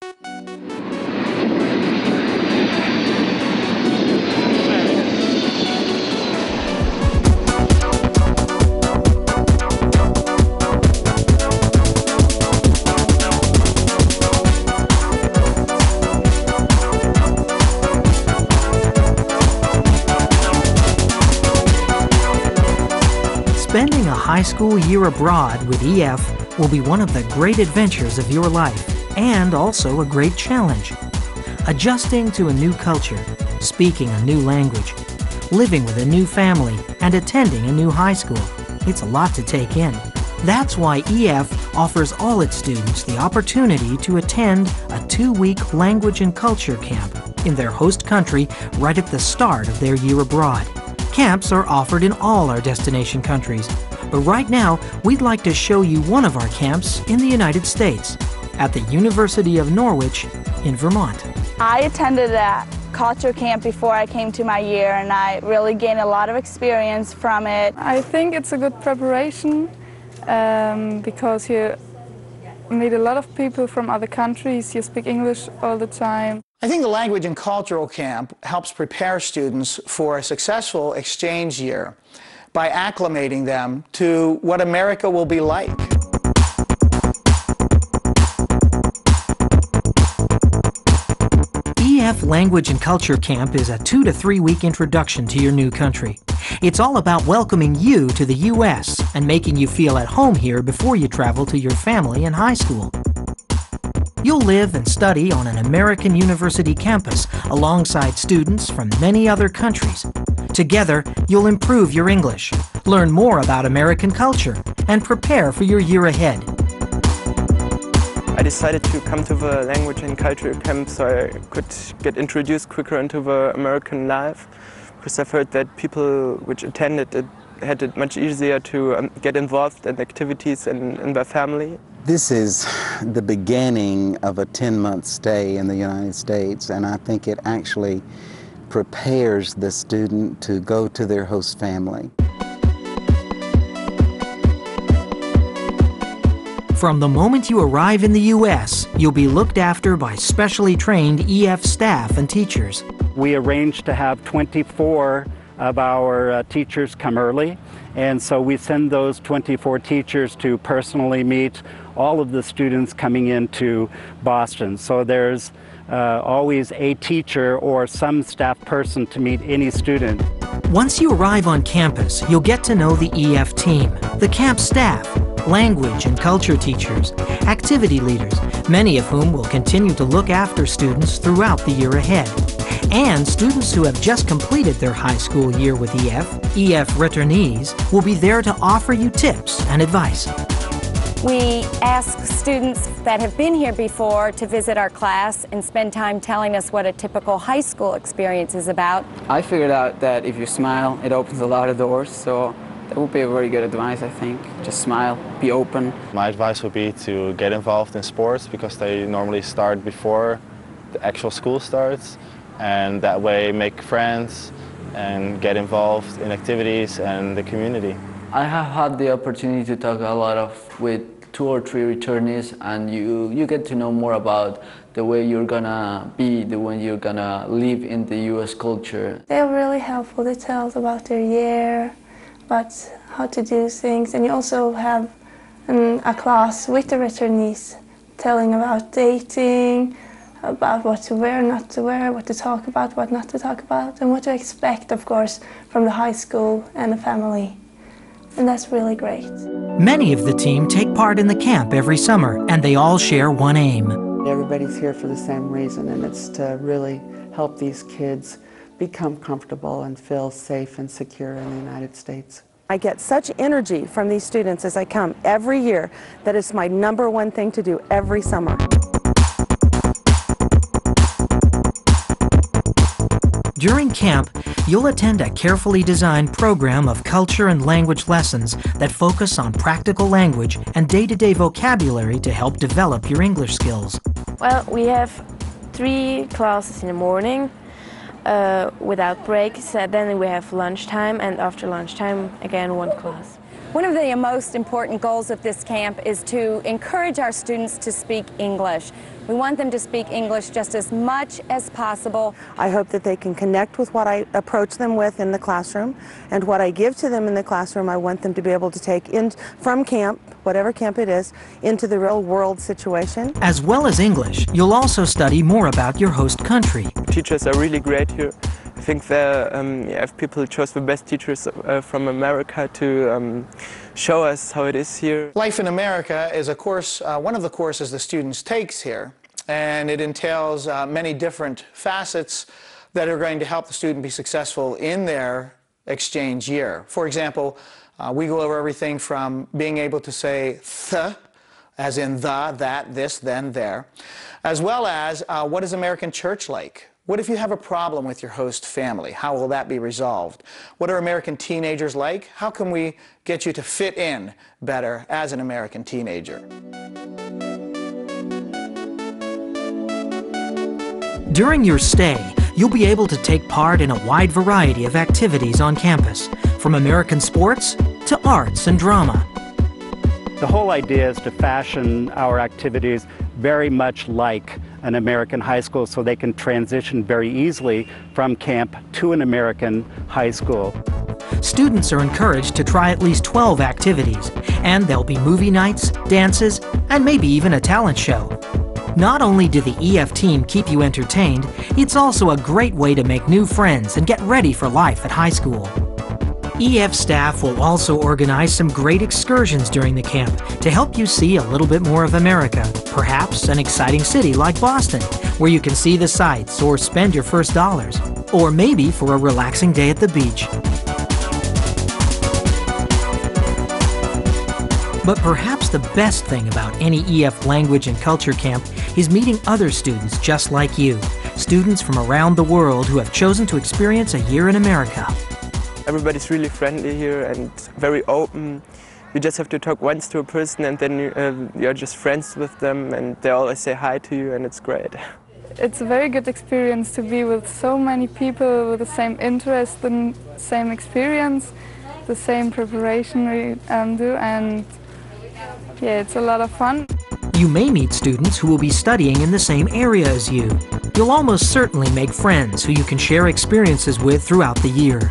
Spending a high school year abroad with EF will be one of the great adventures of your life, and also a great challenge. Adjusting to a new culture, speaking a new language, living with a new family, and attending a new high school. It's a lot to take in. That's why EF offers all its students the opportunity to attend a 2-week language and culture camp in their host country right at the start of their year abroad. Camps are offered in all our destination countries, but right now we'd like to show you one of our camps in the United States, at the University of Norwich in Vermont. I attended a culture camp before I came to my year, and I really gained a lot of experience from it. I think it's a good preparation because you meet a lot of people from other countries, you speak English all the time. I think the Language and Cultural Camp helps prepare students for a successful exchange year by acclimating them to what America will be like. EF Language and Culture Camp is a 2 to 3 week introduction to your new country. It's all about welcoming you to the U.S. and making you feel at home here before you travel to your family and high school. You'll live and study on an American university campus alongside students from many other countries. Together, you'll improve your English, learn more about American culture, and prepare for your year ahead. I decided to come to the language and culture camp so I could get introduced quicker into the American life, because I've heard that people which attended it had it much easier to get involved in activities in their family. This is the beginning of a 10-month stay in the United States, and I think it actually prepares the student to go to their host family. From the moment you arrive in the U.S., you'll be looked after by specially trained EF staff and teachers. We arranged to have 24 of our teachers come early, and so we send those 24 teachers to personally meet all of the students coming into Boston. So there's always a teacher or some staff person to meet any student. Once you arrive on campus, you'll get to know the EF team, the camp staff, language and culture teachers, activity leaders, many of whom will continue to look after students throughout the year ahead. And students who have just completed their high school year with EF returnees, will be there to offer you tips and advice. We ask students that have been here before to visit our class and spend time telling us what a typical high school experience is about. I figured out that if you smile, it opens a lot of doors, so that would be a very good advice, I think. Just smile, be open. My advice would be to get involved in sports because they normally start before the actual school starts, and that way make friends and get involved in activities and the community. I have had the opportunity to talk a lot with 2 or 3 returnees, and you get to know more about the way you're gonna be, the way you're gonna live in the U.S. culture. They're really helpful. They tell us about their year, about how to do things, and you also have a class with the returnees telling about dating, about what to wear, not to wear, what to talk about, what not to talk about, and what to expect, of course, from the high school and the family. And that's really great. Many of the team take part in the camp every summer, and they all share one aim. Everybody's here for the same reason, and it's to really help these kids become comfortable and feel safe and secure in the United States. I get such energy from these students as I come every year that it's my #1 thing to do every summer. During camp, you'll attend a carefully designed program of culture and language lessons that focus on practical language and day-to-day vocabulary to help develop your English skills. Well, we have 3 classes in the morning without breaks. Then we have lunchtime, and after lunchtime, again, 1 class. One of the most important goals of this camp is to encourage our students to speak English. We want them to speak English just as much as possible. I hope that they can connect with what I approach them with in the classroom, and what I give to them in the classroom I want them to be able to take in from camp, whatever camp it is, into the real world situation. As well as English, you'll also study more about your host country. Teachers are really great here. I think if people chose the best teachers from America to show us how it is here. Life in America is a course, one of the courses the students takes here, and it entails many different facets that are going to help the student be successful in their exchange year. For example, we go over everything from being able to say th, as in the, that, this, then, there, as well as what is American church like? What if you have a problem with your host family? How will that be resolved? What are American teenagers like? How can we get you to fit in better as an American teenager? During your stay, you'll be able to take part in a wide variety of activities on campus, from American sports to arts and drama. The whole idea is to fashion our activities very much like an American high school, so they can transition very easily from camp to an American high school. Students are encouraged to try at least 12 activities, and there'll be movie nights, dances, and maybe even a talent show. Not only do the EF team keep you entertained, it's also a great way to make new friends and get ready for life at high school. EF staff will also organize some great excursions during the camp to help you see a little bit more of America, perhaps an exciting city like Boston, where you can see the sights or spend your first dollars, or maybe for a relaxing day at the beach. But perhaps the best thing about any EF language and culture camp is meeting other students just like you, students from around the world who have chosen to experience a year in America. Everybody's really friendly here and very open. You just have to talk once to a person and then you're just friends with them, and they always say hi to you, and it's great. It's a very good experience to be with so many people with the same interest and same experience, the same preparation we do, and yeah, it's a lot of fun. You may meet students who will be studying in the same area as you. You'll almost certainly make friends who you can share experiences with throughout the year.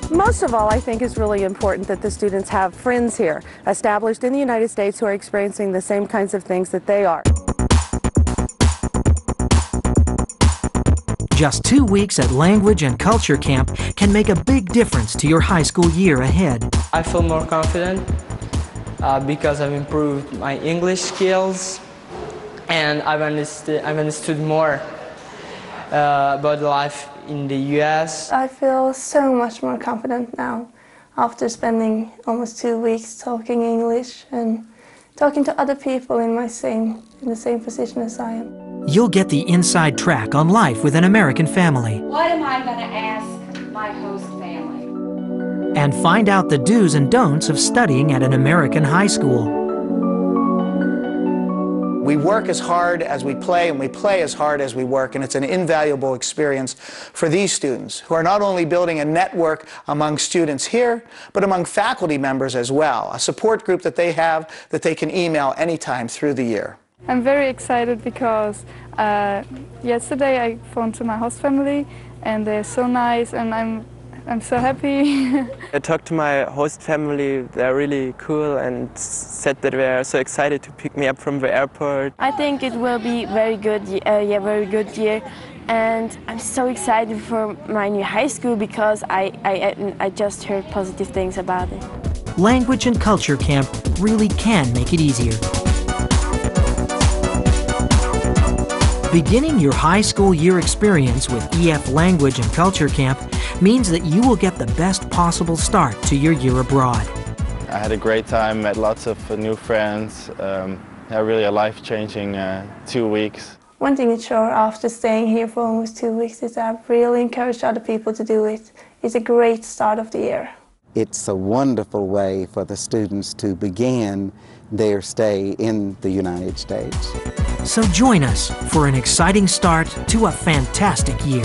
Most of all, I think it's really important that the students have friends here, established in the United States, who are experiencing the same kinds of things that they are. Just 2 weeks at Language and Culture Camp can make a big difference to your high school year ahead. I feel more confident because I've improved my English skills, and I've understood more about life in the US. I feel so much more confident now after spending almost 2 weeks talking English and talking to other people in the same position as I am. You'll get the inside track on life with an American family. What am I going to ask my host family? And find out the do's and don'ts of studying at an American high school. We work as hard as we play, and we play as hard as we work, and it's an invaluable experience for these students, who are not only building a network among students here, but among faculty members as well, a support group that they have that they can email anytime through the year. I'm very excited because yesterday I phoned to my host family, and they're so nice, and I'm so happy. I talked to my host family. They're really cool and said that they are so excited to pick me up from the airport. I think it will be very good year, and I'm so excited for my new high school because I just heard positive things about it. Language and Culture Camp really can make it easier. Beginning your high school year experience with EF Language and Culture Camp means that you will get the best possible start to your year abroad. I had a great time, met lots of new friends. Really a life-changing 2 weeks. One thing is sure, after staying here for almost 2 weeks, is that I've really encouraged other people to do it. It's a great start of the year. It's a wonderful way for the students to begin their stay in the United States. So join us for an exciting start to a fantastic year.